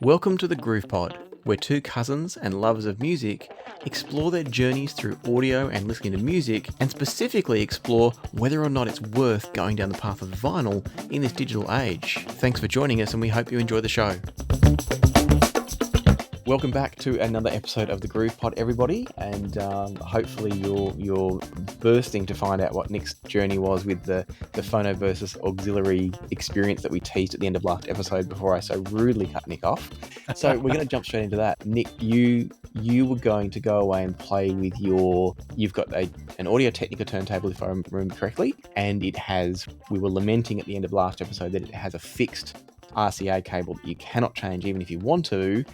Welcome to the Groove Pod, where two cousins and lovers of music explore their journeys through audio and listening to music, and specifically explore whether or not it's worth going down the path of vinyl in this digital age. Thanks for joining us, and we hope you enjoy the show. Welcome back to another episode of the Groove Pod, everybody, and hopefully you're bursting to find out what Nic's journey was with the phono versus auxiliary experience that we teased at the end of last episode before I so rudely cut Nic off. So we're going to jump straight into that. Nic, you were going to go away and play with you've got an Audio-Technica turntable, if I remember correctly, and we were lamenting at the end of last episode that it has a fixed RCA cable that you cannot change even if you want to,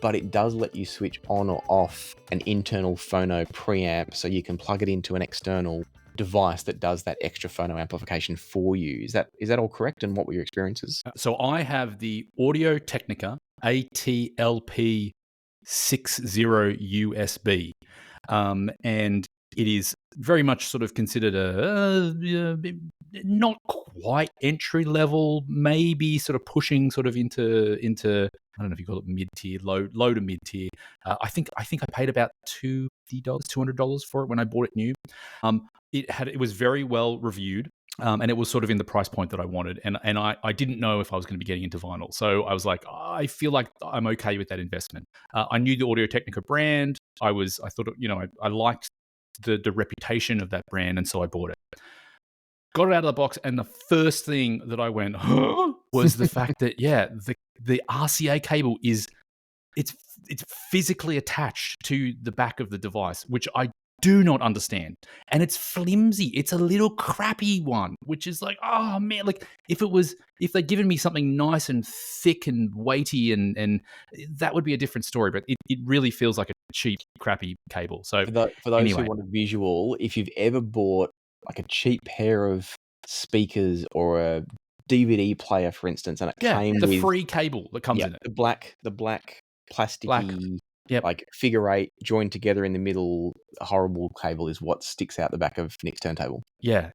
but it does let you switch on or off an internal phono preamp, so you can plug it into an external device that does that extra phono amplification for you. Is that all correct? And what were your experiences? So I have the Audio-Technica AT-LP60 USB, and it is very much sort of considered not quite entry level, maybe sort of pushing sort of into I don't know if you call it mid tier, low to mid tier. I think I paid about $200 for it when I bought it new. It was very well reviewed. And it was sort of in the price point that I wanted. And I didn't know if I was going to be getting into vinyl. So I was like, I feel like I'm okay with that investment. I knew the Audio-Technica brand. I thought, I liked the reputation of that brand. And so I bought it. Got it out of the box. And the first thing that I went, was the fact that, the RCA cable it's physically attached to the back of the device, which I do not understand. And it's flimsy. It's a little crappy one, which is like, oh man, like if they'd given me something nice and thick and weighty and that would be a different story, but it really feels like a cheap, crappy cable. So for those who want a visual, if you've ever bought like a cheap pair of speakers or a DVD player, for instance, and it came with the free cable that comes in it. The black plasticky like figure eight joined together in the middle, horrible cable is what sticks out the back of Nic's turntable. Yeah,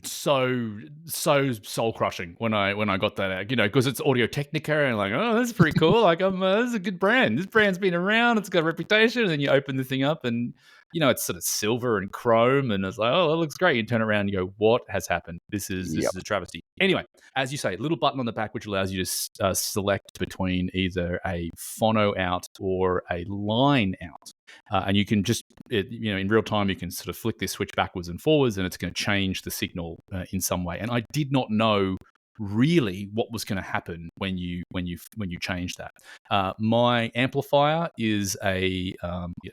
so soul crushing when I got that out, because it's Audio-Technica and like, oh, that's pretty cool. Like, this is a good brand. This brand's been around. It's got a reputation. And then you open the thing up and it's sort of silver and chrome, and it's like, oh, that looks great. You turn around and you go, what has happened? This is a travesty. Anyway, as you say, little button on the back which allows you to select between either a phono out or a line out, and you can just, in real time, you can sort of flick this switch backwards and forwards, and it's going to change the signal in some way. And I did not know really what was going to happen when you change that. My amplifier is a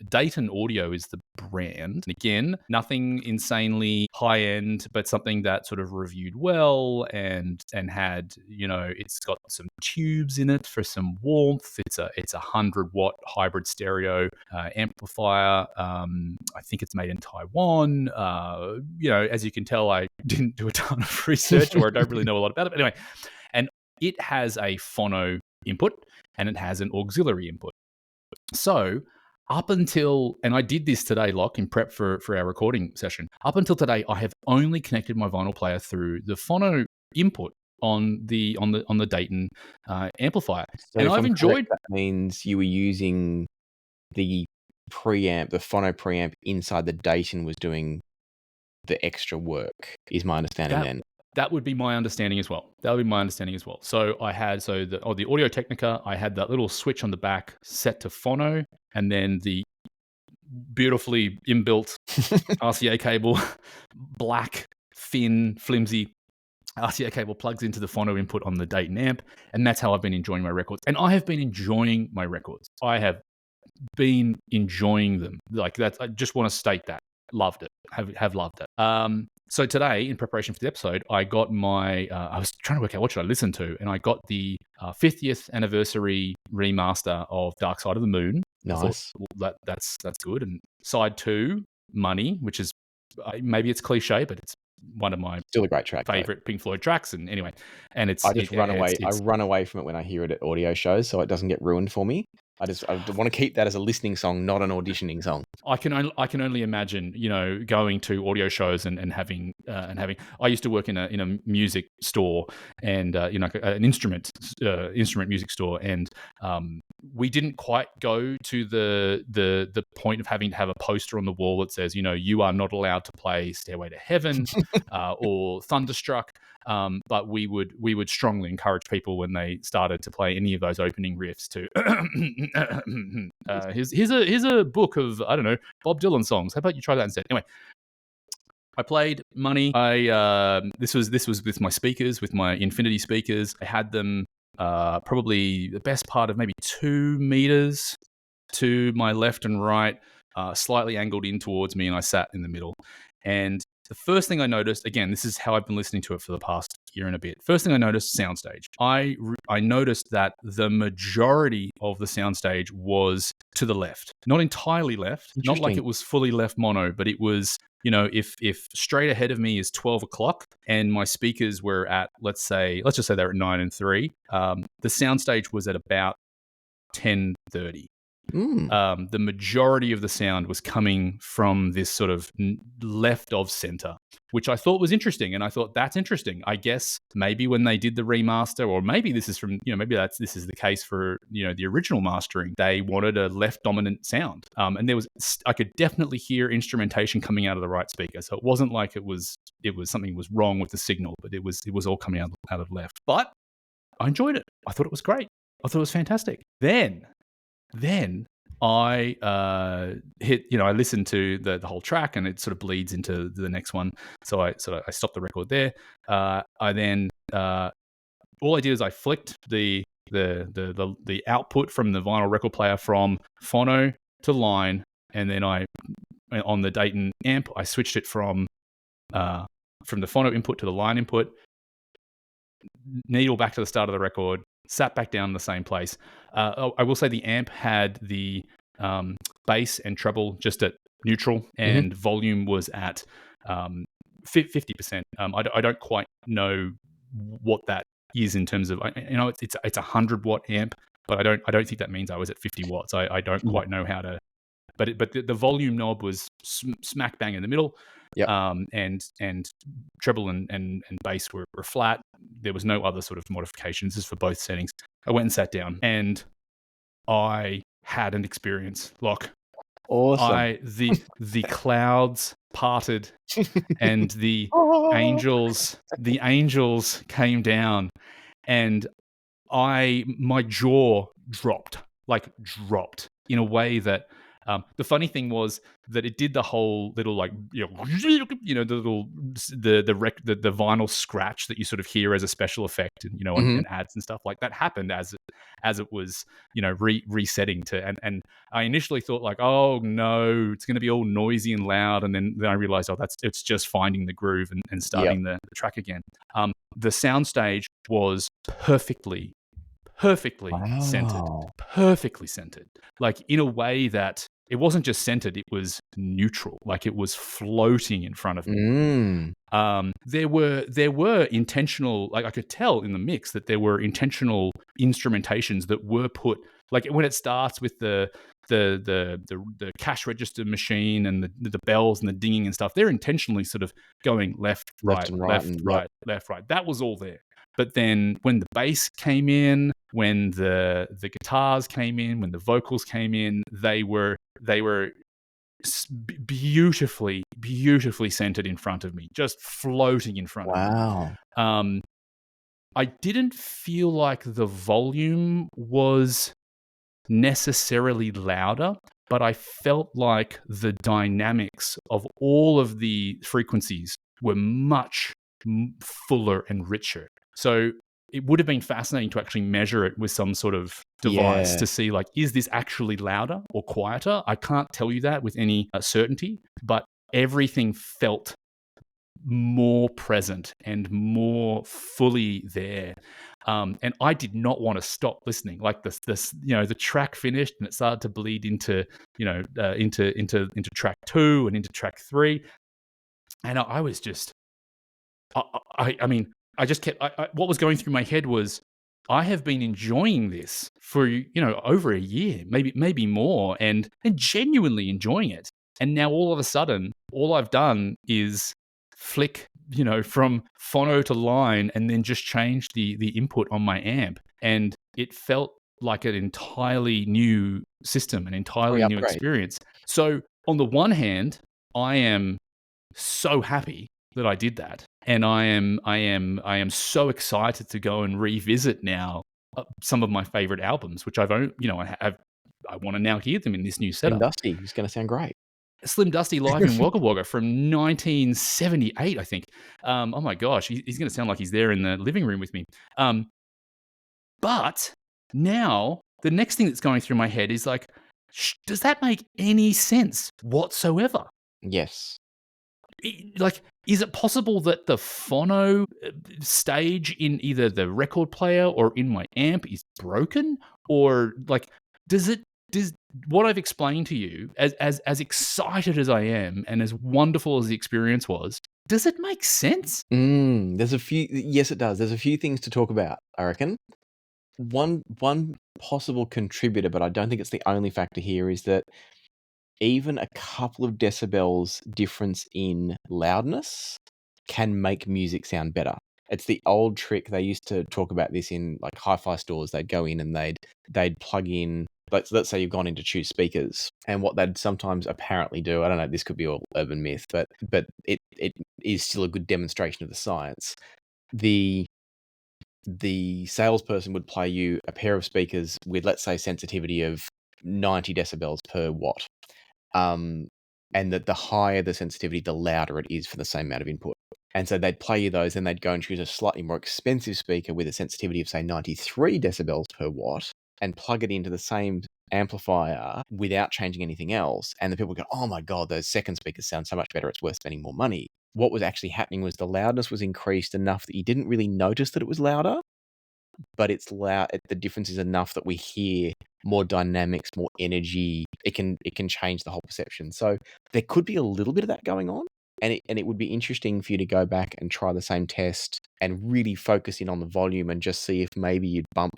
Dayton Audio is the brand. And again, nothing insanely high end, but something that sort of reviewed well and had, it's got some tubes in it for some warmth. It's a 100-watt hybrid stereo amplifier. I think it's made in Taiwan. As you can tell, I didn't do a ton of research, or I don't really know a lot about it. But anyway, and it has a phono input and it has an auxiliary input. So up until, and I did this today, Locke, in prep for our recording session, up until today, I have only connected my vinyl player through the phono input on the Dayton amplifier. So and I've enjoyed. That means you were using the preamp, the phono preamp inside the Dayton was doing the extra work, is my understanding then. That would be my understanding as well. So I had the Audio-Technica, I had that little switch on the back set to phono, and then the beautifully inbuilt RCA cable, black, thin, flimsy RCA cable plugs into the phono input on the Dayton amp, and that's how I've been enjoying my records. And I have been enjoying my records. I have been enjoying them. Like that, I just want to state that. Loved it. Have loved it. So today, in preparation for the episode, I got my. I was trying to work out what should I listen to, and I got the 50th anniversary remaster of Dark Side of the Moon. Nice. Thought, that's good. And side 2, Money, which is maybe it's cliche, but it's one of my still a great track, favorite Pink Floyd tracks. And anyway, and I run away from it when I hear it at audio shows, so it doesn't get ruined for me. I want to keep that as a listening song, not an auditioning song. I can only imagine, going to audio shows and having. I used to work in a music store and an instrument music store, and we didn't quite go to the point of having to have a poster on the wall that says, you are not allowed to play Stairway to Heaven or Thunderstruck. But we would strongly encourage people when they started to play any of those opening riffs to here's a book of, I don't know, Bob Dylan songs. How about you try that instead? Anyway, I played Money. This was with my speakers, with my Infinity speakers. I had them probably the best part of maybe 2 meters to my left and right, slightly angled in towards me, and I sat in the middle. And the first thing I noticed, again, this is how I've been listening to it for the past year and a bit. First thing I noticed, soundstage. I noticed that the majority of the soundstage was to the left, not entirely left, not like it was fully left mono, but it was, if straight ahead of me is 12 o'clock and my speakers were at, let's just say they're at 9 and 3, the soundstage was at about 10:30. The majority of the sound was coming from this sort of left of center, which I thought was interesting. And I thought, that's interesting. I guess maybe when they did the remaster, or maybe this is from, maybe this is the case for, the original mastering, they wanted a left dominant sound. And I could definitely hear instrumentation coming out of the right speaker. So it wasn't like it was something was wrong with the signal, but it was all coming out of left. But I enjoyed it. I thought it was great. I thought it was fantastic. Then I I listened to the whole track, and it sort of bleeds into the next one. So I stopped the record there. I then all I did is I flicked the output from the vinyl record player from phono to line, and then on the Dayton amp I switched it from the phono input to the line input. Needle back to the start of the record. Sat back down in the same place. I will say the amp had the bass and treble just at neutral, and volume was at 50%. I don't quite know what that is in terms of, it's a 100-watt amp, but I don't think that means I was at 50 watts. I don't quite know how to, but the volume knob was smack bang in the middle. Yep. And treble and bass were flat. There was no other sort of modifications. This is for both settings. I went and sat down, and I had an experience. Look, awesome. The clouds parted, and the angels came down, and my jaw dropped in a way that. The funny thing was that it did the whole little the little the vinyl scratch that you sort of hear as a special effect, and and ads and stuff like that happened as it was resetting to, and I initially thought oh no, it's going to be all noisy and loud, and then I realized it's just finding the groove and starting the track again. The soundstage was perfectly centered, in a way that it wasn't just centered, it was neutral, it was floating in front of me. There were intentional, I could tell in the mix that there were intentional instrumentations that were put, when it starts with the cash register machine and the bells and the dinging and stuff, they're intentionally sort of going left, right, left, right. That was all there. But then when the bass came in, when the guitars came in, when the vocals came in, they were beautifully centered in front of me, just floating in front of me. Wow. I didn't feel like the volume was necessarily louder, but I felt like the dynamics of all of the frequencies were much fuller and richer. So it would have been fascinating to actually measure it with some sort of device to see, is this actually louder or quieter? I can't tell you that with any certainty, but everything felt more present and more fully there. And I did not want to stop listening. The track finished and it started to bleed into track 2 and into track 3. And I was just, I mean, I just kept, what was going through my head was, I have been enjoying this for, over a year, maybe more, and genuinely enjoying it. And now all of a sudden, all I've done is flick, from phono to line and then just change the input on my amp. And it felt like an entirely new system, an Free entirely new upgrade. experience. So on the one hand, I am so happy that I did that, and I am so excited to go and revisit now some of my favorite albums, which I want to now hear them in this new Slim setup. Dusty is going to sound great. Slim Dusty live in Wagga Wagga from 1978, I think. Oh my gosh, he's going to sound like he's there in the living room with me. But now the next thing that's going through my head is like, does that make any sense whatsoever? Yes. Is it possible that the phono stage in either the record player or in my amp is broken? Or does what I've explained to you, as excited as I am and as wonderful as the experience was, does it make sense? There's a few. Yes, it does. There's a few things to talk about, I reckon. One possible contributor, but I don't think it's the only factor here, is that even a couple of decibels difference in loudness can make music sound better. It's the old trick. They used to talk about this in like hi-fi stores. They'd go in and they'd plug in. Let's say you've gone in to choose speakers, and what they'd sometimes apparently do, I don't know, this could be all urban myth, but it is still a good demonstration of the science. The salesperson would play you a pair of speakers with, let's say, sensitivity of 90 decibels per watt. And that the higher the sensitivity, the louder it is for the same amount of input. And so they'd play you those, and they'd go and choose a slightly more expensive speaker with a sensitivity of, say, 93 decibels per watt, and plug it into the same amplifier without changing anything else. And the people would go, oh my God, those second speakers sound so much better, it's worth spending more money. What was actually happening was the loudness was increased enough that you didn't really notice that it was louder, but it's loud. The difference is enough that we hear more dynamics, more energy. It can change the whole perception. So there could be a little bit of that going on, and it would be interesting for you to go back and try the same test and really focus in on the volume and just see if maybe you'd bump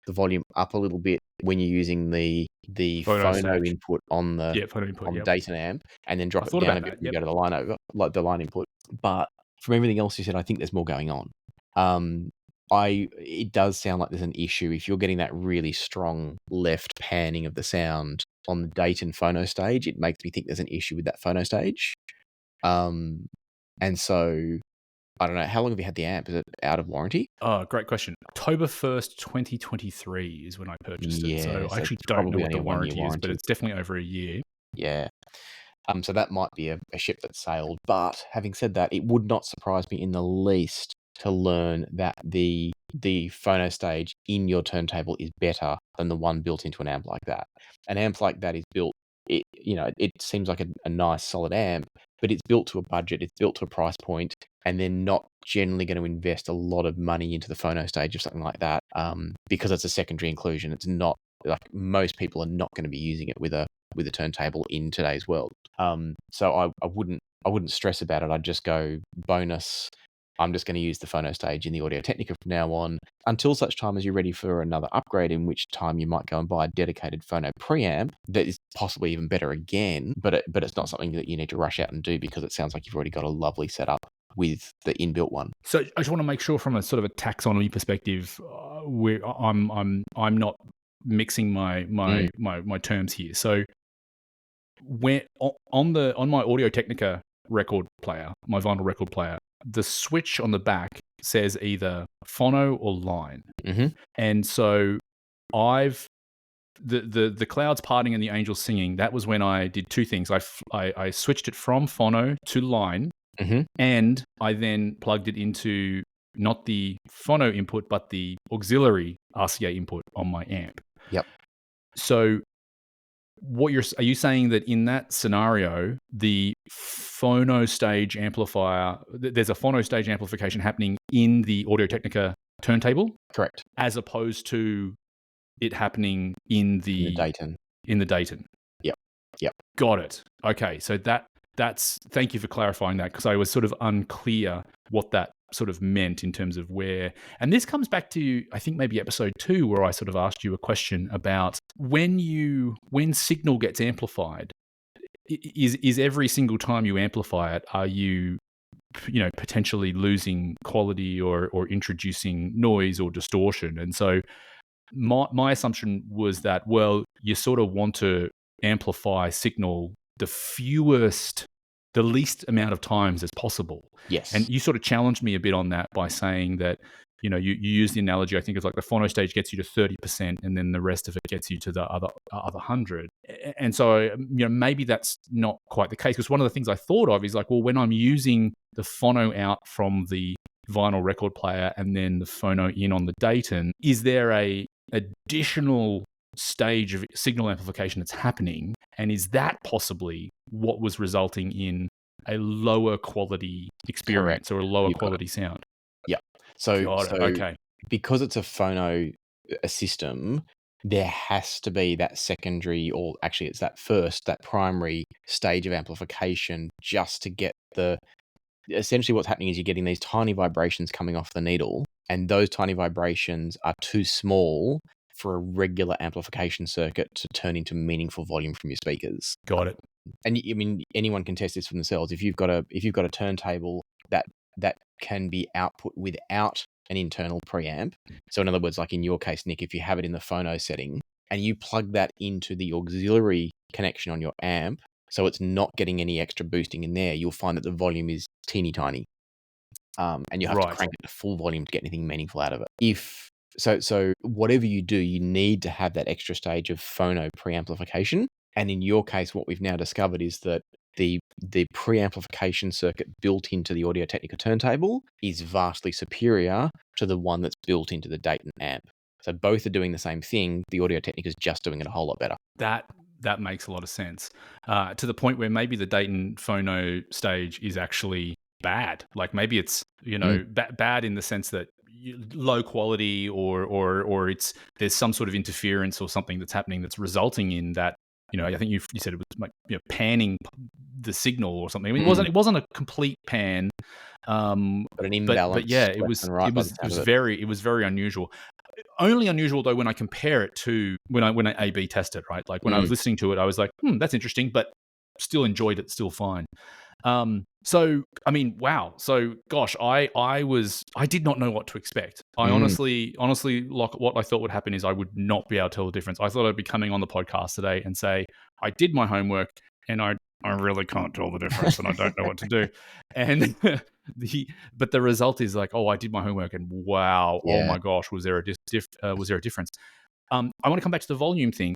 the volume up a little bit when you're using the phono input on the phono input, on Dayton amp, and then drop it down a bit when you go to the line over, like the line input. But from everything else you said, I think there's more going on. It does sound like there's an issue if you're getting that really strong left panning of the sound on the Dayton phono stage. It makes me think there's an issue with that phono stage. And so I don't know, how long have you had the amp? Is it out of warranty? Oh, great question. October 1st, 2023 is when I purchased it. So I actually don't know what the warranty is, but it's definitely over a year. Yeah. So that might be a ship that sailed. But having said that, it would not surprise me in the least to learn that the phono stage in your turntable is better than the one built into an amp like that. An amp like that is built, it seems like a nice solid amp, but it's built to a budget, it's built to a price point, and they're not generally going to invest a lot of money into the phono stage of something like that, because it's a secondary inclusion. It's not like most people are not going to be using it with a turntable in today's world. So I wouldn't stress about it. I'd just go bonus. I'm just going to use the phono stage in the Audio-Technica from now on until such time as you're ready for another upgrade, in which time you might go and buy a dedicated phono preamp that is possibly even better again, but it's not something that you need to rush out and do because it sounds like you've already got a lovely setup with the inbuilt one. So I just want to make sure from a sort of a taxonomy perspective, where I'm not mixing my terms here. So when on my Audio-Technica record player, my vinyl record player, the switch on the back says either phono or line. Mm-hmm. And so the clouds parting and the angels singing, that was when I did two things. I switched it from phono to line, mm-hmm. and I then plugged it into not the phono input, but the auxiliary RCA input on my amp. Yep. So are you saying that in that scenario, the phono stage amplifier, there's a phono stage amplification happening in the Audio-Technica turntable? Correct. As opposed to it happening in the Dayton. Yep. Got it. Okay. So that's thank you for clarifying that, because I was sort of unclear what that sort of meant in terms of where, and this comes back to, I think maybe episode 2, where I sort of asked you a question about when signal gets amplified, is every single time you amplify it, are you potentially losing quality or introducing noise or distortion? And so my assumption was that, well, you sort of want to amplify signal the least amount of times as possible. Yes. And you sort of challenged me a bit on that by saying that, you use the analogy, I think it's like the phono stage gets you to 30% and then the rest of it gets you to the other 100. And so, maybe that's not quite the case, because one of the things I thought of is like, well, when I'm using the phono out from the vinyl record player and then the phono in on the Dayton, is there a additional stage of signal amplification that's happening, and is that possibly what was resulting in a lower quality experience? Correct. Or a lower quality sound? Yeah. So okay, because it's a phono system, there has to be that secondary, or actually it's that primary stage of amplification, just to get essentially what's happening is you're getting these tiny vibrations coming off the needle, and those tiny vibrations are too small for a regular amplification circuit to turn into meaningful volume from your speakers. Got it. And I mean, anyone can test this for themselves. If you've got a turntable that can be output without an internal preamp. So in other words, like in your case, Nick, if you have it in the phono setting and you plug that into the auxiliary connection on your amp, so it's not getting any extra boosting in there, you'll find that the volume is teeny tiny. And you have to crank it to full volume to get anything meaningful out of it. So whatever you do, you need to have that extra stage of phono preamplification. And in your case, what we've now discovered is that the preamplification circuit built into the Audio-Technica turntable is vastly superior to the one that's built into the Dayton amp. So both are doing the same thing. The Audio-Technica is just doing it a whole lot better. That makes a lot of sense, to the point where maybe the Dayton phono stage is actually bad. Like maybe it's bad in the sense that low quality, or there's some sort of interference or something that's happening that's resulting in that. I think you said it was like panning the signal or something. I mean, it wasn't a complete pan, but an imbalance. But yeah, it was very unusual. Only unusual though when I compare it to when I A/B test it, right? Like when I was listening to it, I was like, that's interesting, but still enjoyed it, still fine. So I mean, wow. So gosh, I did not know what to expect. I honestly, like, what I thought would happen is I would not be able to tell the difference. I thought I'd be coming on the podcast today and say I did my homework and I really can't tell the difference and I don't know what to do. And but the result is like, oh, I did my homework and wow, oh my gosh, was there a difference? I want to come back to the volume thing.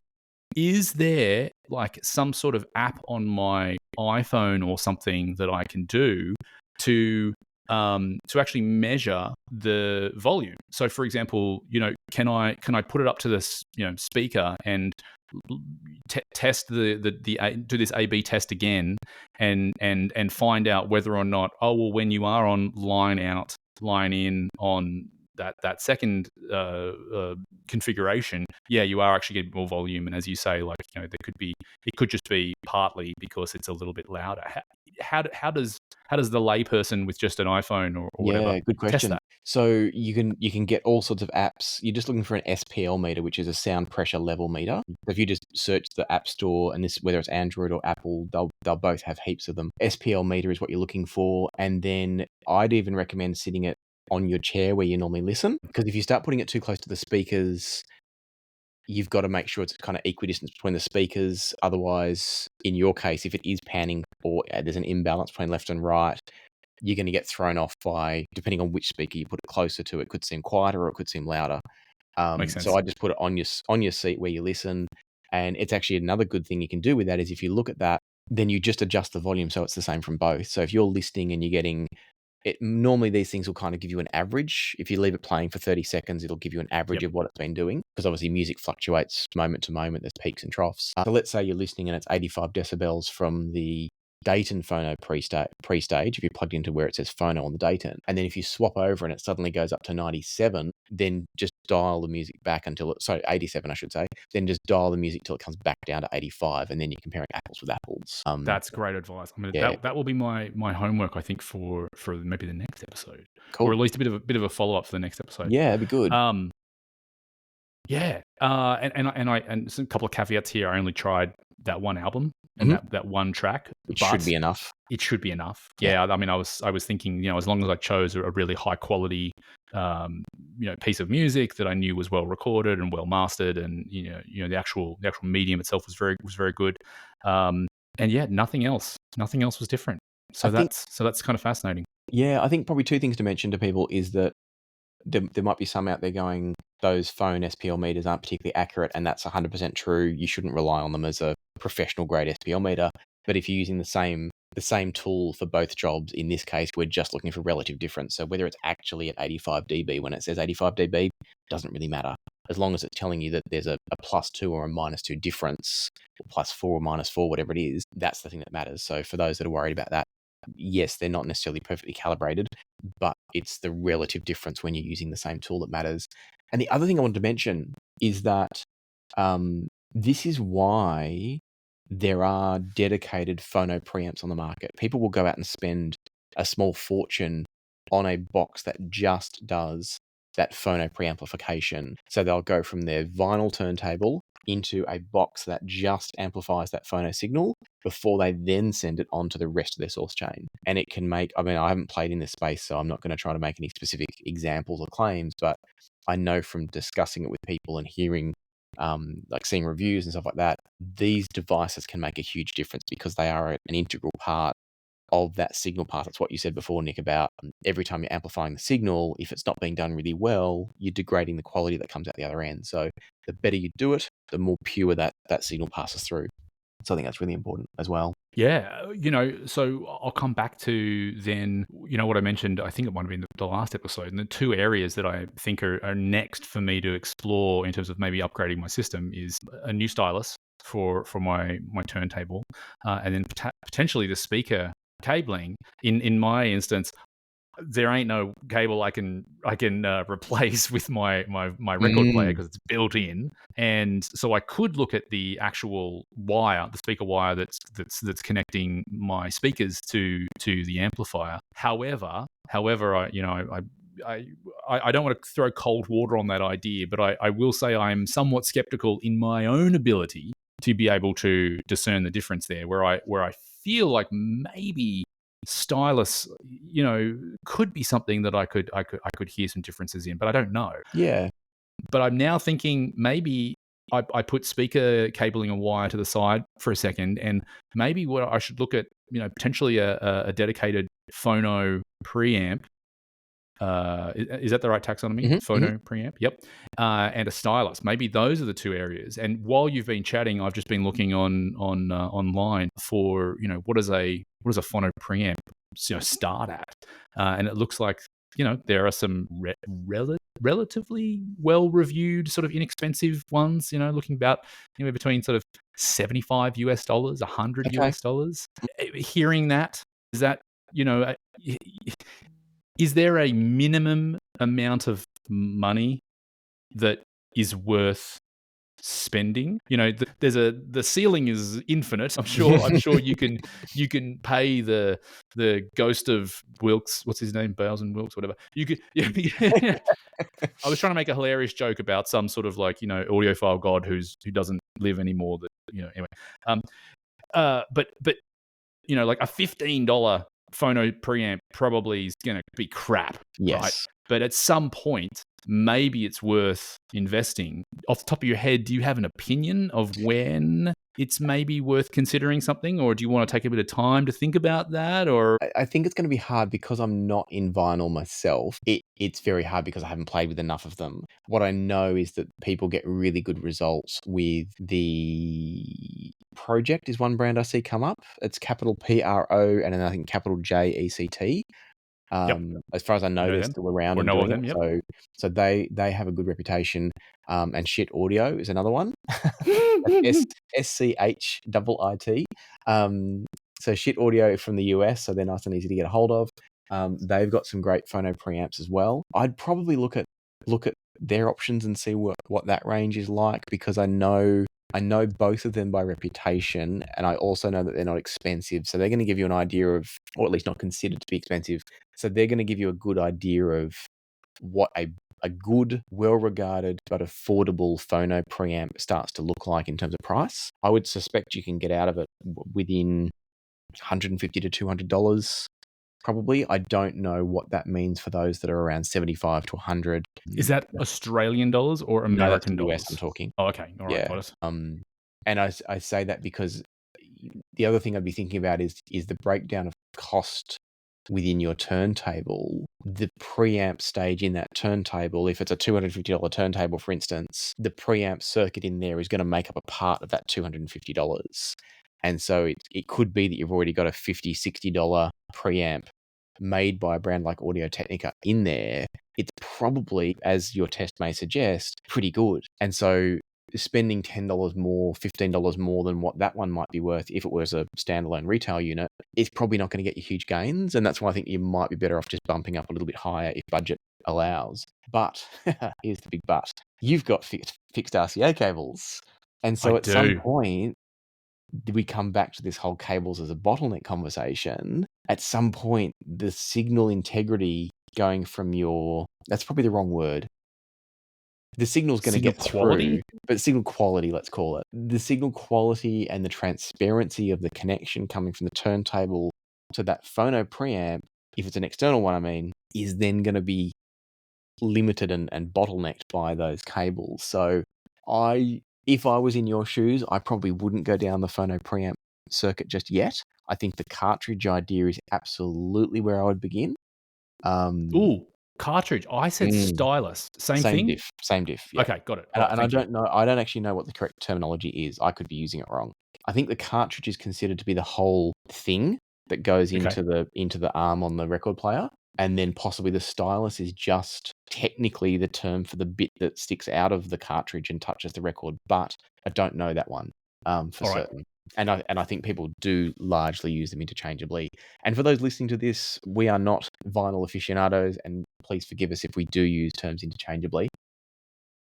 Is there like some sort of app on my iPhone or something that I can do to actually measure the volume? So, for example, can I put it up to this speaker and test do this A/B test again and find out whether or not, oh well, when you are on line out, line in on that second configuration, you are actually getting more volume. And as you say, like, it could just be partly because it's a little bit louder. How does the layperson with just an iPhone or whatever good question. test that? So you can get all sorts of apps. You're just looking for an SPL meter, which is a sound pressure level meter. If you just search the App Store, and whether it's Android or Apple, they'll both have heaps of them. SPL meter is what you're looking for, and then I'd even recommend sitting it on your chair where you normally listen, because if you start putting it too close to the speakers, you've got to make sure it's kind of equidistant between the speakers. Otherwise, in your case, if it is panning or there's an imbalance between left and right, you're going to get thrown off by, depending on which speaker you put it closer to. It could seem quieter or it could seem louder. Makes sense. So I just put it on your seat where you listen. And it's actually another good thing you can do with that is if you look at that, then you just adjust the volume so it's the same from both. So if you're listening and you're getting it, normally these things will kind of give you an average. If you leave it playing for 30 seconds, it'll give you an average of what it's been doing, because obviously music fluctuates moment to moment. There's peaks and troughs. So let's say you're listening and it's 85 decibels from the Dayton phono pre-stage, if you plugged into where it says phono on the Dayton, and then if you swap over and it suddenly goes up to 97, then just dial the music back until 87, I should say. Then just dial the music till it comes back down to 85, and then you're comparing apples with apples. That's great advice. I mean, Yeah. that will be my homework, I think, for maybe the next episode, Cool. or at least a bit of a follow up for the next episode. Yeah, it'd be good. Yeah, and some couple of caveats here. I only tried that one album and that one track. It should be enough. It should be enough. Yeah. I mean, I was thinking, as long as I chose a really high quality, piece of music that I knew was well recorded and well mastered, and the actual medium itself was very good. And yeah, nothing else was different. So that's kind of fascinating. Yeah, I think probably two things to mention to people is that there might be some out there going, those phone SPL meters aren't particularly accurate, and that's 100% true. You shouldn't rely on them as a professional grade SPL meter. But if you're using the same tool for both jobs, in this case, we're just looking for relative difference. So whether it's actually at 85 dB, when it says 85 dB, doesn't really matter. As long as it's telling you that there's a +2 or a -2 difference, or +4 or -4, whatever it is, that's the thing that matters. So for those that are worried about that, yes, they're not necessarily perfectly calibrated, but it's the relative difference when you're using the same tool that matters. And the other thing I wanted to mention is that this is why there are dedicated phono preamps on the market. People will go out and spend a small fortune on a box that just does that phono preamplification. So they'll go from their vinyl turntable into a box that just amplifies that phono signal before they then send it on to the rest of their source chain. And it can make, I mean, I haven't played in this space, so I'm not going to try to make any specific examples or claims, but I know from discussing it with people and hearing, like seeing reviews and stuff like that, these devices can make a huge difference because they are an integral part of that signal path. That's what you said before, Nick, about every time you're amplifying the signal, if it's not being done really well, you're degrading the quality that comes out the other end. So the better you do it, the more pure that signal passes through. So I think that's really important as well. Yeah, so I'll come back to then, what I mentioned, I think it might have been the last episode, and the two areas that I think are next for me to explore in terms of maybe upgrading my system is a new stylus for my turntable, and then potentially the speaker cabling. In my instance, there ain't no cable I can replace with my record player because it's built in, and so I could look at the actual wire, the speaker wire that's connecting my speakers to the amplifier. However, I don't want to throw cold water on that idea, but I will say I'm somewhat skeptical in my own ability to be able to discern the difference there, where I feel like maybe stylus, could be something that I could hear some differences in, but I don't know. Yeah. But I'm now thinking maybe I put speaker cabling and wire to the side for a second, and maybe what I should look at, potentially a dedicated phono preamp. Is that the right taxonomy? Phono preamp. Yep. And a stylus. Maybe those are the two areas. And while you've been chatting, I've just been looking online for what does a phono preamp start at, and it looks like there are some relatively well reviewed, sort of inexpensive ones. Looking about between sort of $75 US, $100 US. Hearing that, is that is there a minimum amount of money that is worth spending? The ceiling is infinite. I'm sure you can pay the ghost of Wilkes, what's his name, Bales and Wilkes, whatever. You could. I was trying to make a hilarious joke about some sort of audiophile god who doesn't live anymore. That anyway. But like a $15 phono preamp probably is going to be crap. Yes. Right? But at some point, maybe it's worth investing. Off the top of your head, do you have an opinion of when it's maybe worth considering something, or do you want to take a bit of time to think about that? Or I think it's going to be hard because I'm not in vinyl myself. It's very hard because I haven't played with enough of them. What I know is that people get really good results with the Project is one brand I see come up. It's capital PRO and then I think capital JECT. As far as I know, they're still around and doing it. Yep. So they have a good reputation. And Shit Audio is another one. SCHIIT. So Shit Audio from the US, so they're nice and easy to get a hold of. They've got some great phono preamps as well. I'd probably look at their options and see what that range is like, because I know both of them by reputation, and I also know that they're not expensive. So they're going to give you an idea of, or at least not considered to be expensive. So they're going to give you a good idea of what a good, well-regarded but affordable phono preamp starts to look like in terms of price. I would suspect you can get out of it within $150 to $200. Probably. I don't know what that means for those that are around 75 to 100. Is that Australian dollars or No, that's American the US dollars? I'm talking. Oh, okay. All right, Yeah. got it. And I say that because the other thing I'd be thinking about is the breakdown of cost within your turntable. The preamp stage in that turntable, if it's a $250 turntable, for instance, the preamp circuit in there is going to make up a part of that $250. And so it could be that you've already got a $50, $60 preamp made by a brand like Audio-Technica in there. It's probably, as your test may suggest, pretty good. And so spending $10 more, $15 more than what that one might be worth if it was a standalone retail unit, is probably not going to get you huge gains. And that's why I think you might be better off just bumping up a little bit higher if budget allows. But here's the big but. You've got fixed RCA cables. And so I at some do. point, we come back to this whole cables as a bottleneck conversation. At some point, the signal integrity going from that's probably the wrong word. The signal's going to Signal get quality? through, but signal quality, let's call it. The signal quality and the transparency of the connection coming from the turntable to that phono preamp, if it's an external one, I mean, is then going to be limited and bottlenecked by those cables. So if I was in your shoes, I probably wouldn't go down the phono preamp circuit just yet. I think the cartridge idea is absolutely where I would begin. Ooh, cartridge. I said stylus. Same thing? Same diff. Yeah. Okay, got it. And, All right, I thank you. don't know. I don't actually know what the correct terminology is. I could be using it wrong. I think the cartridge is considered to be the whole thing that goes Okay. into the arm on the record player, and then possibly the stylus is just technically the term for the bit that sticks out of the cartridge and touches the record. But I don't know that one for All right. certain. And I think people do largely use them interchangeably. And for those listening to this, we are not vinyl aficionados, and please forgive us if we do use terms interchangeably.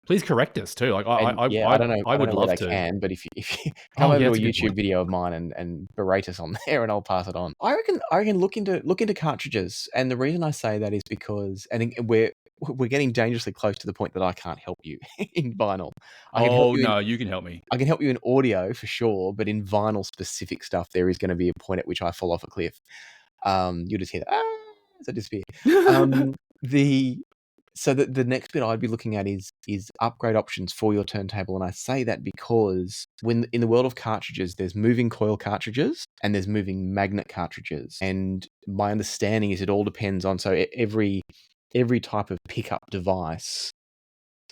Please correct us too. Like And yeah, I don't know. I I don't would know where love they to. can, but if you come Oh, over yeah, to a that's a good YouTube point. video of mine and berate us on there, and I'll pass it on. I reckon look into cartridges, and the reason I say that is because, and we're getting dangerously close to the point that I can't help you in vinyl. I can help Oh, you in no, you can help me. I can help you in audio for sure, but in vinyl specific stuff, there is going to be a point at which I fall off a cliff. You'll just hear as I disappear. The next bit I'd be looking at is upgrade options for your turntable, and I say that because when in the world of cartridges, there's moving coil cartridges and there's moving magnet cartridges, and my understanding is it all depends on every type of pickup device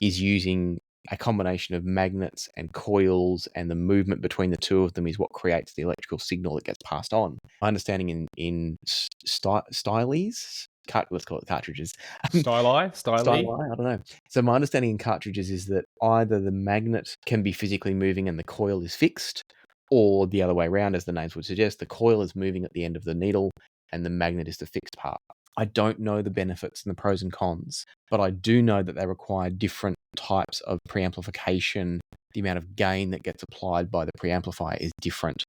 is using a combination of magnets and coils, and the movement between the two of them is what creates the electrical signal that gets passed on. My understanding in stylies, let's call it cartridges. Styli? Styli, I don't know. So my understanding in cartridges is that either the magnet can be physically moving and the coil is fixed, or the other way around, as the names would suggest, the coil is moving at the end of the needle and the magnet is the fixed part. I don't know the benefits and the pros and cons, but I do know that they require different types of preamplification. The amount of gain that gets applied by the preamplifier is different.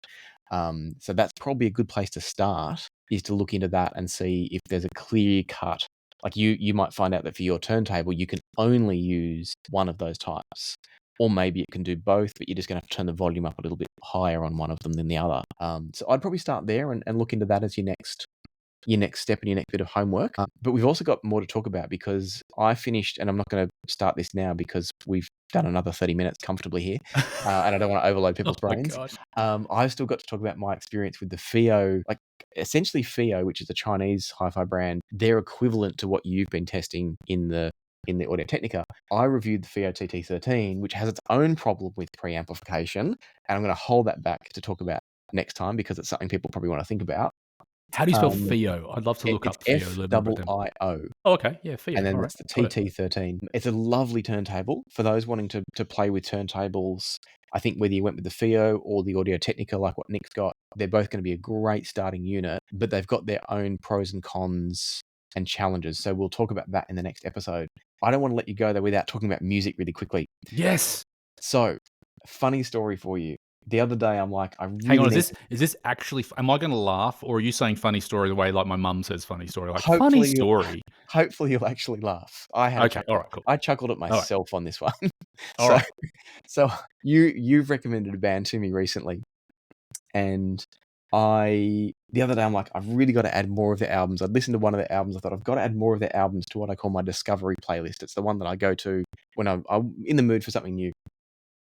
So that's probably a good place to start, is to look into that and see if there's a clear cut. Like you might find out that for your turntable, you can only use one of those types. Or maybe it can do both, but you're just going to have to turn the volume up a little bit higher on one of them than the other. So I'd probably start there and look into that as your next step and your next bit of homework. But we've also got more to talk about, because I finished, and I'm not going to start this now because we've done another 30 minutes comfortably here, and I don't want to overload people's Oh my brains. gosh. I've still got to talk about my experience with the Fio, like essentially Fio, which is a Chinese hi-fi brand. They're equivalent to what you've been testing in the Audio-Technica. I reviewed the Fio TT13, which has its own problem with preamplification, and I'm going to hold that back to talk about next time because it's something people probably want to think about. How do you spell Fio? I'd love to look It's up Fio, learn more about them. FIIO. Oh, okay. Yeah, Fio. And then All right. it's the Got it. TT13. It's a lovely turntable for those wanting to play with turntables I think whether you went with the Theo or the Audio Technica, like what Nick's got, they're both going to be a great starting unit, but they've got their own pros and cons and challenges. So we'll talk about that in the next episode. I don't want to let you go though without talking about music really quickly. Yes. So, funny story for you. The other day, I'm like, I really Hang on, need is this actually? Am I going to laugh, or are you saying funny story the way like my mum says funny story? Like funny hopefully, story. hopefully you'll actually laugh. I had a Okay, all chuckle. right, cool. I chuckled at All right, myself on this one. all So, right. so you've recommended a band to me recently, and the other day I'm like, I've really got to add more of their albums. I'd listened to one of their albums. I thought I've got to add more of their albums to what I call my discovery playlist. It's the one that I go to when I'm in the mood for something new.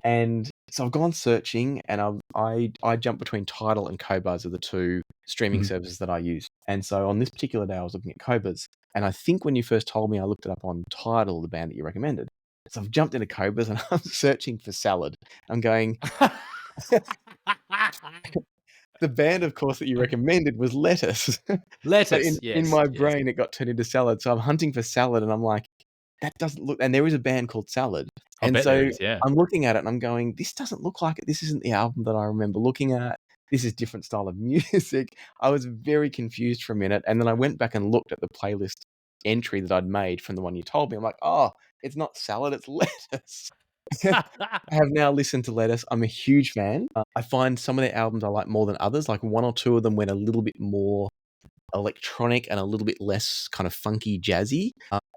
And so I've gone searching, and I jump between Tidal and Qobuz are the two streaming Mhm. services that I use. And so on this particular day, I was looking at Qobuz, and I think when you first told me, I looked it up on Tidal, the band that you recommended. So I've jumped into Qobuz and I'm searching for Salad. I'm going, the band, of course, that you recommended was Lettuce. So Lettuce. in Yes, my yes. brain, it got turned into Salad. So I'm hunting for Salad, and I'm like, that doesn't look. And there is a band called Salad, I and bet there so is. Yeah. I'm looking at it, and I'm going, this doesn't look like it. This isn't the album that I remember looking at. This is different style of music. I was very confused for a minute, and then I went back and looked at the playlist entry that I'd made from the one you told me. I'm like, oh, it's not Salad, it's Lettuce. I have now listened to Lettuce. I'm a huge fan. I find some of their albums I like more than others. Like one or two of them went a little bit more electronic and a little bit less kind of funky jazzy.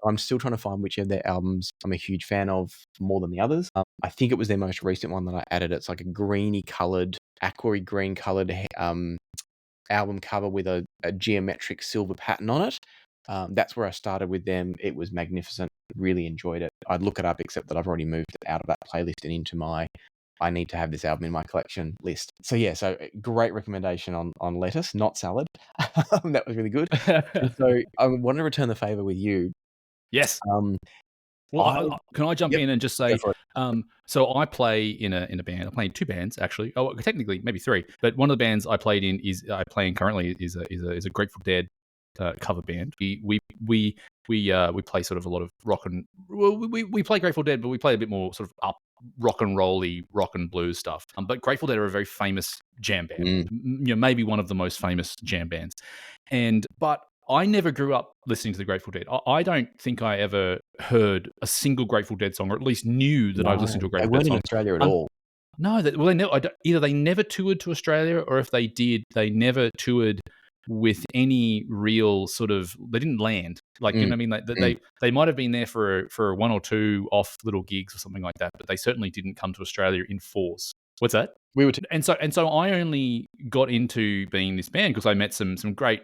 I'm still trying to find which of their albums I'm a huge fan of more than the others. I think it was their most recent one that I added. It's like a greeny coloured, aquary green coloured album cover with a geometric silver pattern on it. That's where I started with them. It was magnificent. Really enjoyed it. I'd look it up, except that I've already moved it out of that playlist and into my I need to have this album in my collection list. So yeah, so great recommendation on Lettuce, not Salad. That was really good. And so I want to return the favor with you. Yes. Um, Well, I can I jump Yep, in and just go say, for it. so I play in a band. I play in two bands actually. Oh, technically maybe three. But one of the bands I played in I play in currently is a Grateful Dead cover band. We play sort of a lot of we play Grateful Dead, but we play a bit more sort of up rock and rolly rock and blues stuff. But Grateful Dead are a very famous jam band. Maybe one of the most famous jam bands. But I never grew up listening to the Grateful Dead. I don't think I ever heard a single Grateful Dead song, or at least knew that I was listening to a They Grateful Dead weren't in song. Australia at all. No, either they never toured to Australia, or if they did, they never toured with any real sort of. They didn't land, like you know what I mean. They might have been there for one or two off little gigs or something like that, but they certainly didn't come to Australia in force. What's that? We were And so I only got into being in this band because I met some great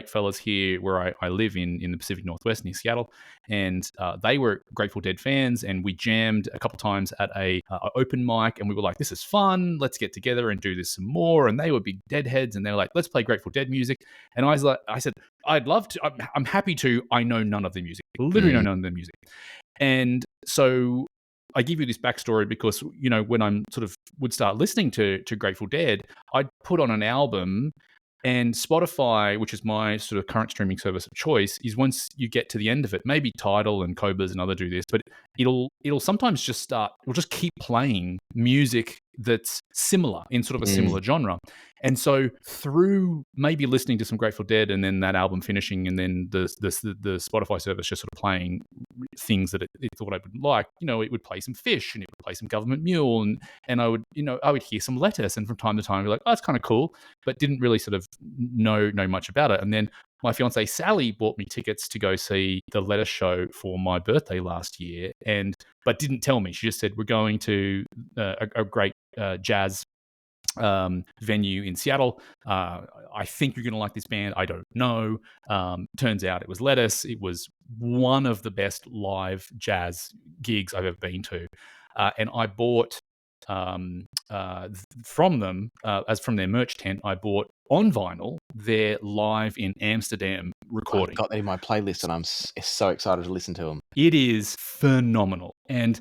fellas here where I live in the Pacific Northwest near Seattle, and they were Grateful Dead fans, and we jammed a couple times at a open mic, and we were like, this is fun, let's get together and do this some more. And they were big Deadheads, and they were like, let's play Grateful Dead music. And I said, I'd love to. I'm happy to. I know none of the music, literally know none of the music, and so I give you this backstory because, when I'm sort of would start listening to Grateful Dead, I'd put on an album, and Spotify, which is my sort of current streaming service of choice, is once you get to the end of it, maybe Tidal and Qobuz and other do this, but it'll sometimes it'll just keep playing music that's similar in sort of a similar genre. And so through maybe listening to some Grateful Dead and then that album finishing and then the Spotify service just sort of playing things that it thought I would like, it would play some Fish and it would play some Government Mule and I would hear some Lettuce, and from time to time I'd be like, oh, that's kind of cool, but didn't really sort of know much about it. And then my fiancée Sally bought me tickets to go see the Lettuce show for my birthday last year, but didn't tell me. She just said, we're going to a great jazz venue in Seattle. I think you're going to like this band. I don't know. Turns out it was Lettuce. It was one of the best live jazz gigs I've ever been to. And I bought from them, as from their merch tent, I bought on vinyl their live in Amsterdam recording. I've got that in my playlist, and I'm so excited to listen to them. It is phenomenal. And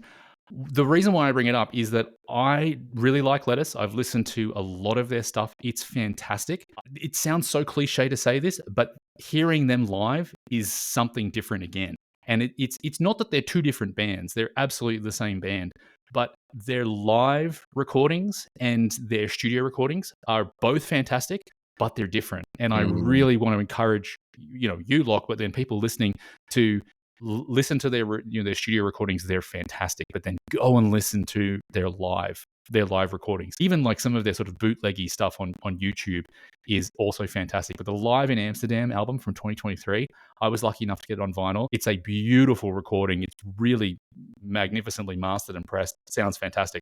the reason why I bring it up is that I really like Lettuce. I've listened to a lot of their stuff. It's fantastic. It sounds so cliche to say this, but hearing them live is something different again. And it's not that they're two different bands. They're absolutely the same band. but their live recordings and their studio recordings are both fantastic, but they're different. And I really want to encourage, you, Locke, but then people listening to listen to their studio recordings. They're fantastic, but then go and listen to their live recordings. Even like some of their sort of bootleggy stuff on YouTube is also fantastic. But the Live in Amsterdam album from 2023, I was lucky enough to get it on vinyl. It's a beautiful recording. It's really magnificently mastered and pressed. It sounds fantastic.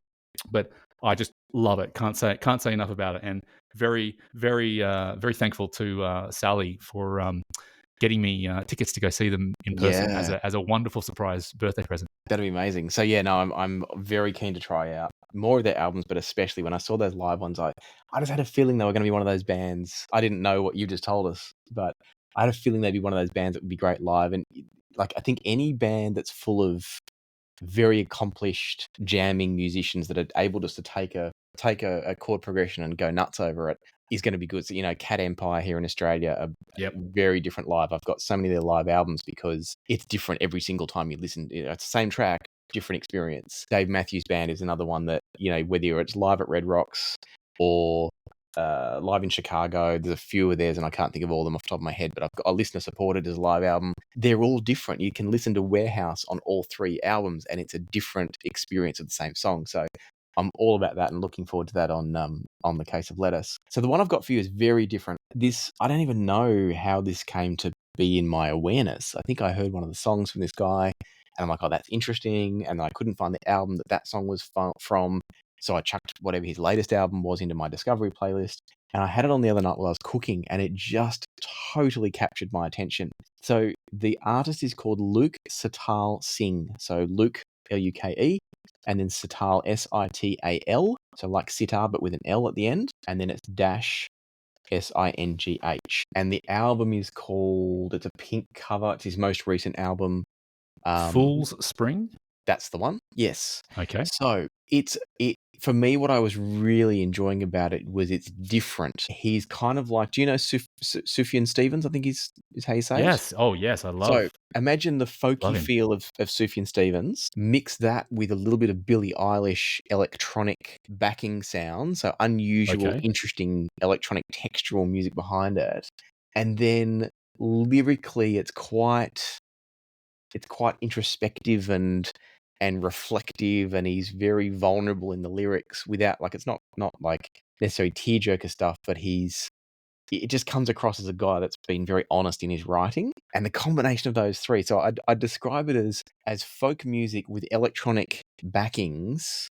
But I just love it. Can't say enough about it. And very, very, very thankful to Sally for getting me tickets to go see them in person as a wonderful surprise birthday present. That'd be amazing. So yeah, no, I'm very keen to try out more of their albums, but especially when I saw those live ones, I just had a feeling they were going to be one of those bands. I didn't know what you just told us, but I had a feeling they'd be one of those bands that would be great live. And like, I think any band that's full of very accomplished jamming musicians that are able just to take a chord progression and go nuts over it is going to be good. So, Cat Empire here in Australia are very different live. I've got so many of their live albums because it's different every single time you listen. It's the same track, different experience. Dave Matthews Band is another one that, whether it's live at Red Rocks or live in Chicago, there's a few of theirs and I can't think of all of them off the top of my head, but I've got a Listener Supported as a live album. They're all different. You can listen to Warehouse on all three albums and it's a different experience of the same song. So I'm all about that and looking forward to that on The Case of Lettuce. So the one I've got for you is very different. I don't even know how this came to be in my awareness. I think I heard one of the songs from this guy and I'm like, oh, that's interesting. And I couldn't find the album that song was from. So I chucked whatever his latest album was into my Discovery playlist. And I had it on the other night while I was cooking and it just totally captured my attention. So the artist is called Luke Sital Singh. So Luke, Luke, and then Sital, Sital. So like sitar, but with an L at the end. And then it's dash Singh. And the album is called, it's a pink cover. It's his most recent album. Fool's Spring? That's the one. Yes. Okay. So for me, what I was really enjoying about it was it's different. He's kind of like, do you know Sufjan Stevens? I think is how you say it? Yes. Oh, yes. I love. So imagine the folky him. feel of Sufjan Stevens. Mix that with a little bit of Billie Eilish electronic backing sound. So unusual, interesting electronic textural music behind it. And then lyrically, it's quite introspective and reflective, and he's very vulnerable in the lyrics without, like, it's not like necessarily tearjerker stuff, but it just comes across as a guy that's been very honest in his writing. And the combination of those three, so I'd describe it as folk music with electronic backings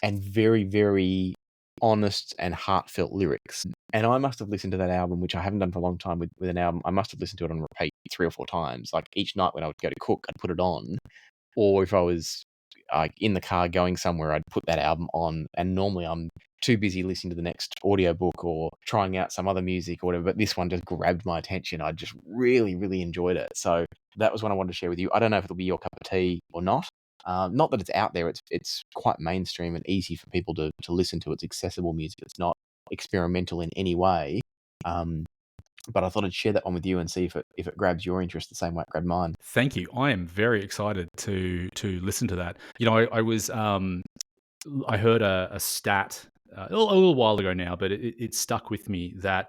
and very, very honest and heartfelt lyrics. And I must have listened to that album, which I haven't done for a long time with an album. I must have listened to it on repeat 3 or 4 times. Like each night when I would go to cook, I'd put it on. Or if I was in the car going somewhere, I'd put that album on. And normally I'm too busy listening to the next audiobook or trying out some other music or whatever. But this one just grabbed my attention. I just really, really enjoyed it. So that was one I wanted to share with you. I don't know if it'll be your cup of tea or not. Not that it's out there. It's quite mainstream and easy for people to listen to. It's accessible music. It's not experimental in any way. But I thought I'd share that one with you and see if it grabs your interest the same way it grabbed mine. Thank you. I am very excited to listen to that. I was I heard a stat a little while ago now, but it stuck with me that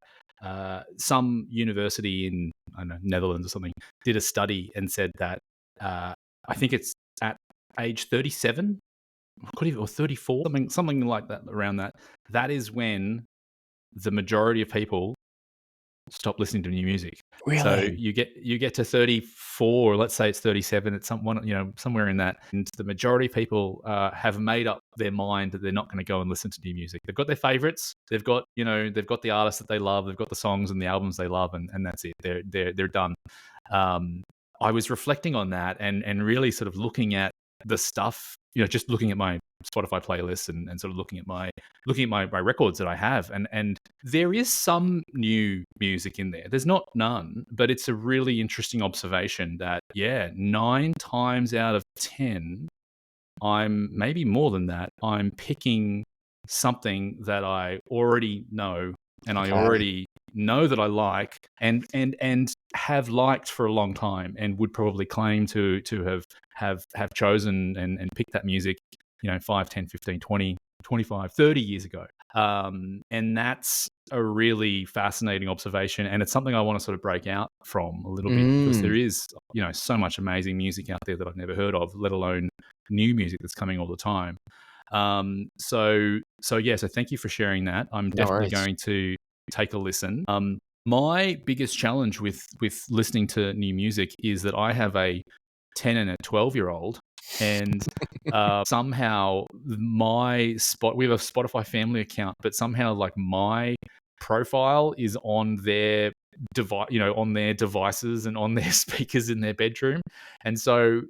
some university in, I don't know, Netherlands or something did a study and said that I think it's at age 37 or 34, something like that, around that. That is when the majority of people stop listening to new music. Really? So you get to 34, or let's say it's 37, it's somewhere in that, and the majority of people have made up their mind that they're not going to go and listen to new music. They've got their favorites, they've got the artists that they love, they've got the songs and the albums they love, and that's it. They're done. I was reflecting on that and really sort of looking at the stuff, just looking at my Spotify playlists and sort of looking at my records that I have, and there is some new music in there. There's not none, but it's a really interesting observation that 9 times out of 10, maybe more than that, I'm picking something that I already know and I already know that I like and have liked for a long time, and would probably claim to have chosen and picked that music 5, 10, 15, 20, 25, 30 years ago. And that's a really fascinating observation. And it's something I want to sort of break out from a little bit, because there is, so much amazing music out there that I've never heard of, let alone new music that's coming all the time. So thank you for sharing that. I'm definitely going to take a listen. My biggest challenge with listening to new music is that I have a 10 and a 12-year-old, and somehow we have a Spotify family account, but somehow like my profile is on their on their devices and on their speakers in their bedroom. And so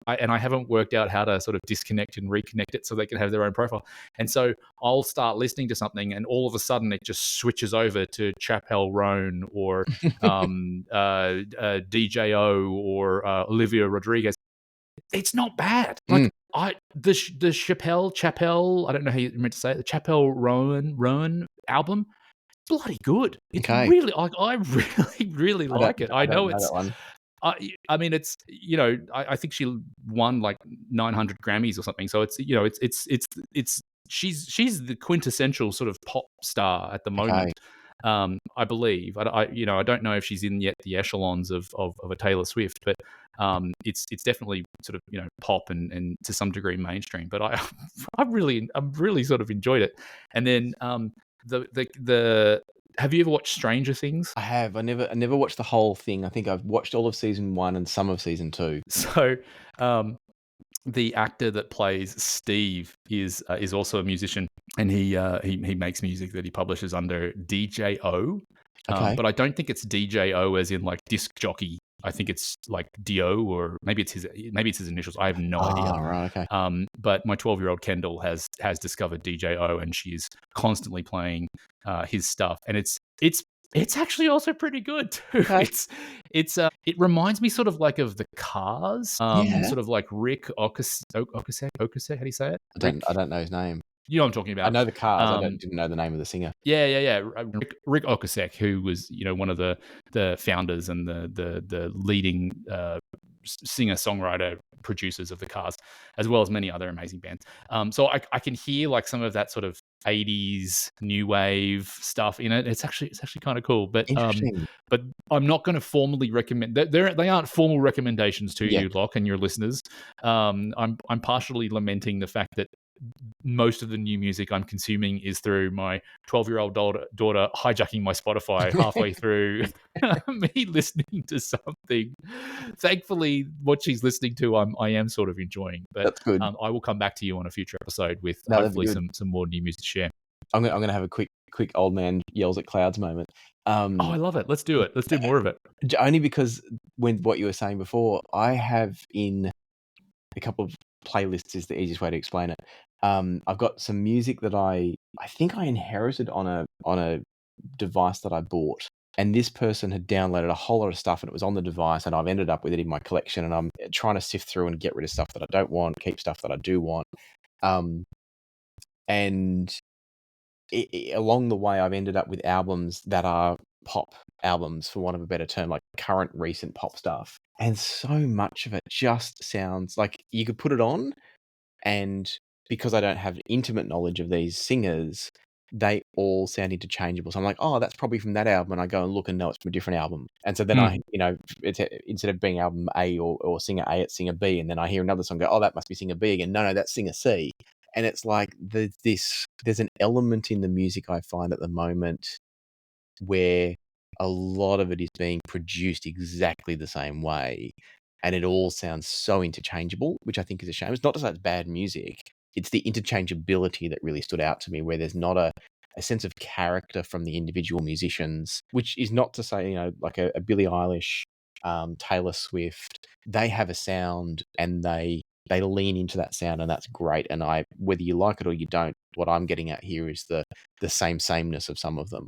I haven't worked out how to sort of disconnect and reconnect it so they can have their own profile. And so I'll start listening to something, and all of a sudden it just switches over to Chappelle Roan or DJO or Olivia Rodriguez. It's not bad. Like the Chappelle, I don't know how you meant to say it, the Chappelle Roan album, bloody good. It's really, I really like it. I know it's, that one. I mean, it's, I think she won like 900 Grammys or something. So it's, she's the quintessential sort of pop star at the moment. I believe. I don't know if she's in yet the echelons of a Taylor Swift, but it's definitely sort of pop and to some degree mainstream. But I've really sort of enjoyed it. And then the have you ever watched Stranger Things? I have. I never watched the whole thing. I think I've watched all of season 1 and some of season 2. So the actor that plays Steve is also a musician, and he makes music that he publishes under DJO. But I don't think it's DJO as in like disc jockey. I think it's like Dio, or maybe it's his initials. I have no idea. Right, okay. But my 12-year-old Kendall has discovered DJO, and she's constantly playing his stuff, and it's actually also pretty good too. Okay. It reminds me sort of like of the Cars, sort of like Rick Ocasek. How do you say it? I don't know his name. You know what I'm talking about. I know the Cars. I didn't know the name of the singer. Yeah. Rick Ocasek, who was one of the founders and the leading singer songwriter producers of the Cars, as well as many other amazing bands. So I can hear like some of that sort of 80s new wave stuff in it. It's actually kind of cool. But but I'm not going to formally recommend. They aren't formal recommendations to you, Locke, and your listeners. I'm partially lamenting the fact that most of the new music I'm consuming is through my 12-year-old daughter hijacking my Spotify halfway through me listening to something. Thankfully, what she's listening to, I am sort of enjoying. But that's good. I will come back to you on a future episode with hopefully some more new music to share. I'm gonna have a quick old man yells at clouds moment. I love it. Let's do it. Let's do more of it. Only because what you were saying before, I have in a couple of playlists is the easiest way to explain it. I've got some music that I think I inherited on a device that I bought, and this person had downloaded a whole lot of stuff, and it was on the device, and I've ended up with it in my collection, and I'm trying to sift through and get rid of stuff that I don't want, keep stuff that I do want, and along the way, I've ended up with albums that are pop albums, for want of a better term, like current recent pop stuff, and so much of it just sounds like you could put it on, and because I don't have intimate knowledge of these singers, they all sound interchangeable. So I'm like, oh, that's probably from that album, and I go and look and know it's from a different album. And so then I, it's instead of being album A or singer A, it's singer B, and then I hear another song, go, oh, that must be singer B again. No, that's singer C. And it's like there's an element in the music I find at the moment where a lot of it is being produced exactly the same way, and it all sounds so interchangeable, which I think is a shame. It's not to say it's bad music. It's the interchangeability that really stood out to me, where there's not a sense of character from the individual musicians, which is not to say, like a Billie Eilish, Taylor Swift, they have a sound and they lean into that sound, and that's great. And whether you like it or you don't, what I'm getting at here is the sameness of some of them.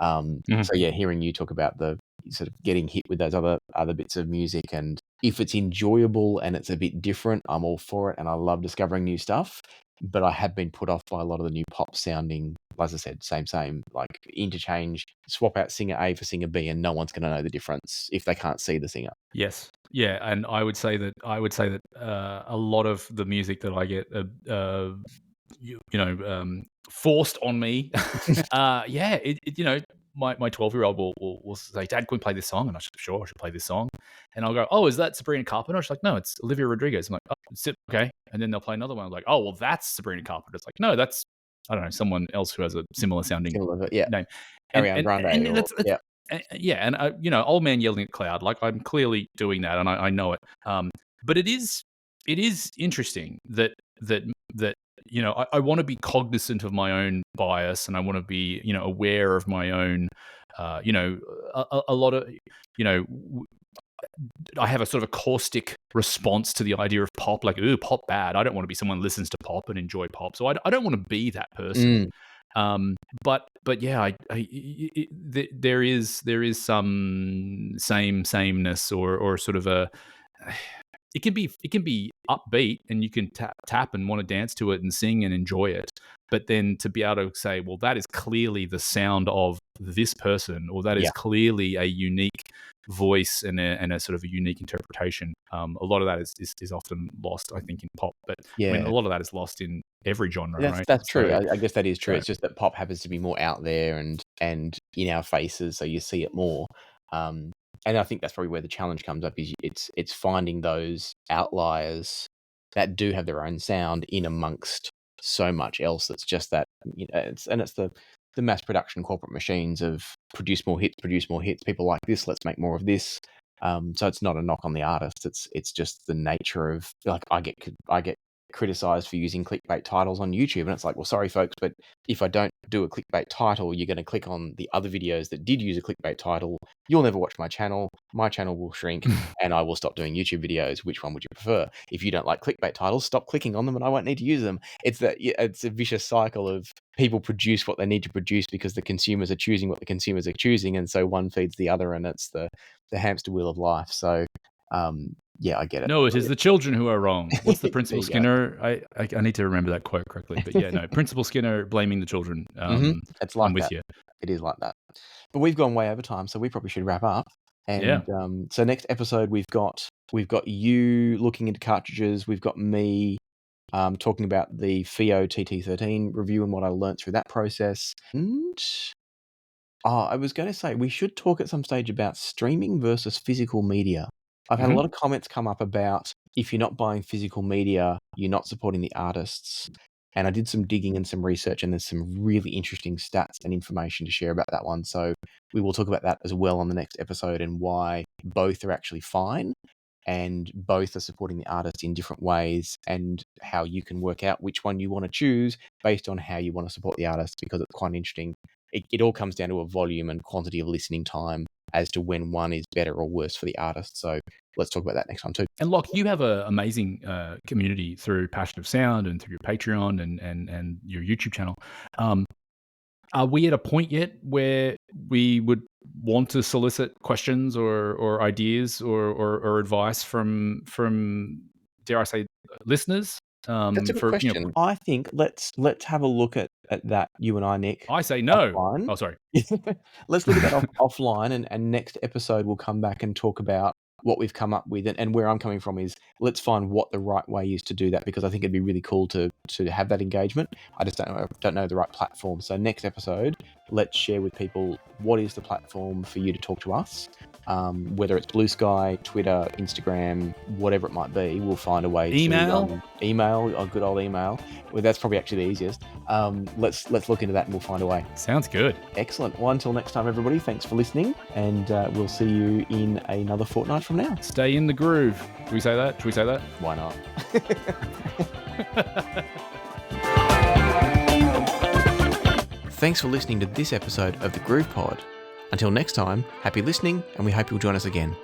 So yeah, hearing you talk about the sort of getting hit with those other bits of music, and if it's enjoyable and it's a bit different, I'm all for it, and I love discovering new stuff. But I have been put off by a lot of the new pop sounding as I said, same, like interchange, swap out singer A for singer B, and no one's going to know the difference if they can't see the singer. Yes. Yeah, and I would say that a lot of the music that I get, forced on me. My 12-year-old will say, "Dad, can we play this song?" And I said, "Sure, I should play this song." And I'll go, "Oh, is that Sabrina Carpenter?" She's like, "No, it's Olivia Rodrigo." I'm like, "Oh, okay." And then they'll play another one. I'm like, "Oh, well, that's Sabrina Carpenter." It's like, "No, that's, I don't know, someone else who has a similar sounding Yeah, name." Ariana Grande, or That's yeah, old man yelling at cloud. Like, I'm clearly doing that, and I know it. But it is interesting that I want to be cognizant of my own bias, and I want to be aware of my own a lot of I have a sort of a caustic response to the idea of pop, like, ooh, pop bad. I don't want to be someone who listens to pop and enjoy pop, so I don't want to be that person. But yeah, there is some sameness, or sort of a. It can be upbeat, and you can tap and want to dance to it and sing and enjoy it. But then to be able to say, well, that is clearly the sound of this person, or that is clearly a unique voice and a sort of a unique interpretation. A lot of that is often lost, I think, in pop. But I mean, a lot of that is lost in every genre, right? That's true. I guess that is true. It's just that pop happens to be more out there and in our faces, so you see it more. And I think that's probably where the challenge comes up, is it's finding those outliers that do have their own sound in amongst so much else that's just that, it's the mass production corporate machines of produce more hits, people like this, let's make more of this. So it's not a knock on the artist, it's just the nature of, like, I get criticized for using clickbait titles on YouTube, and it's like, well, sorry folks, but if I don't do a clickbait title, you're going to click on the other videos that did use a clickbait title. You'll never watch my channel will shrink, and I will stop doing YouTube videos. Which one would you prefer? If you don't like clickbait titles, stop clicking on them and I won't need to use them. It's a vicious cycle of people produce what they need to produce because the consumers are choosing what the consumers are choosing, and so one feeds the other, and it's the hamster wheel of life. So yeah, I get it. No, it is the children who are wrong. What's the Principal Skinner? I need to remember that quote correctly. But yeah, no, Principal Skinner blaming the children. It's like I'm with that. you. It is like that. But we've gone way over time, so we probably should wrap up. And so next episode we've got you looking into cartridges. We've got me talking about the FIO TT13 review and what I learned through that process. And I was going to say we should talk at some stage about streaming versus physical media. I've had a lot of comments come up about, if you're not buying physical media, you're not supporting the artists. And I did some digging and some research, and there's some really interesting stats and information to share about that one. So we will talk about that as well on the next episode, and why both are actually fine and both are supporting the artist in different ways, and how you can work out which one you want to choose based on how you want to support the artist, because it's quite interesting. It all comes down to a volume and quantity of listening time as to when one is better or worse for the artist. So let's talk about that next time too. And Locke, you have an amazing community through Passion of Sound and through your Patreon and your YouTube channel. Are we at a point yet where we would want to solicit questions or ideas or advice from dare I say listeners? That's a good question. I think let's have a look at that, you and I, Nick. I say no. Offline. Oh, sorry. Let's look at that offline, and next episode we'll come back and talk about what we've come up with, and where I'm coming from is, let's find what the right way is to do that, because I think it'd be really cool to have that engagement. I just don't know the right platform. So next episode, let's share with people what is the platform for you to talk to us. Whether it's Blue Sky, Twitter, Instagram, whatever it might be, we'll find a way to email, a good old email. Well, that's probably actually the easiest. Let's look into that, and we'll find a way. Sounds good. Excellent. Well, until next time, everybody, thanks for listening, and we'll see you in another fortnight from now. Stay in the groove. Do we say that? Should we say that? Why not? Thanks for listening to this episode of The Groove Pod. Until next time, happy listening, and we hope you'll join us again.